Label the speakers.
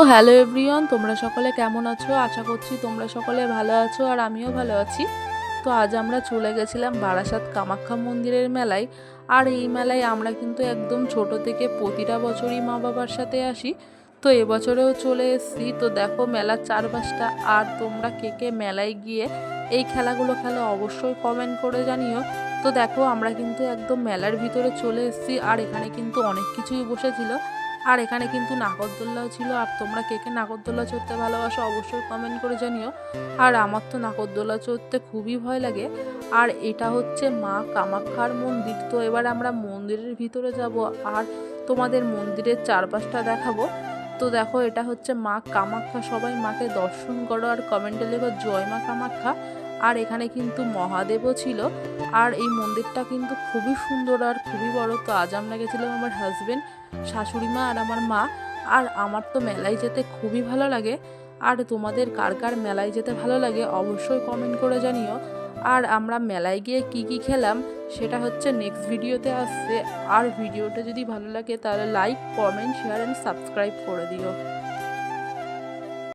Speaker 1: Hello everyone, তোমরা সকলে কেমন আছো? আশা করছি তোমরা সকলে ভালো আছো আর আমিও ভালো আছি। তো আজ আমরা চলে গেছিলাম বারাসাত কামাখ্যা মন্দিরের মেলায়। আর এই মেলায় আমরা কিন্তু একদম ছোট থেকে প্রতিটা বছরই মা বাবার সাথে আসি। তো এবছরেও চলে এসেছি। তো দেখো মেলার চারপাশটা। আর তোমরা কে কে মেলায় গিয়ে এই খেলাগুলো খেলো অবশ্যই কমেন্ট করে জানিও। তো দেখো আমরা কিন্তু একদম মেলার ভিতরে চলে এসেছি। আর এখানে কিন্তু অনেক কিছুই বসেছিল। আর এখানে কিন্তু নাগরদোল্লাও ছিল। আর তোমরা কে কে নাগরদোল্লা চড়তে ভালোবাসো অবশ্যই কমেন্ট করে জানিও। আর আমার তো নাগরদোল্লা চড়তে খুবই ভয় লাগে। আর এটা হচ্ছে মা কামাখ্যার মন্দির। তো এবার আমরা মন্দিরের ভিতরে যাব আর তোমাদের মন্দিরের চারপাশটা দেখাবো। তো দেখো এটা হচ্ছে মা কামাখ্যা, সবাই মাকে দর্শন করো আর কমেন্টে লেখো জয় মা কামাখ্যা। আর এখানে কিন্তু মহাদেবও ছিল। আর এই মন্দিরটা কিন্তু খুবই সুন্দর আর খুবই বড়। তো আজ আমরা গেছিলাম আমার হাজবেন্ড, শাশুড়ি মা আর আমার মা। আর আমার তো মেলায় যেতে খুবই ভালো লাগে। আর তোমাদের কার কার মেলায় যেতে ভালো লাগে অবশ্যই কমেন্ট করে জানিও। আর আমরা মেলায় গিয়ে কি কি খেলাম সেটা হচ্ছে নেক্সট ভিডিওতে আসছে। আর ভিডিওটা যদি ভালো লাগে তাহলে like, comment, share and subscribe করে দিও।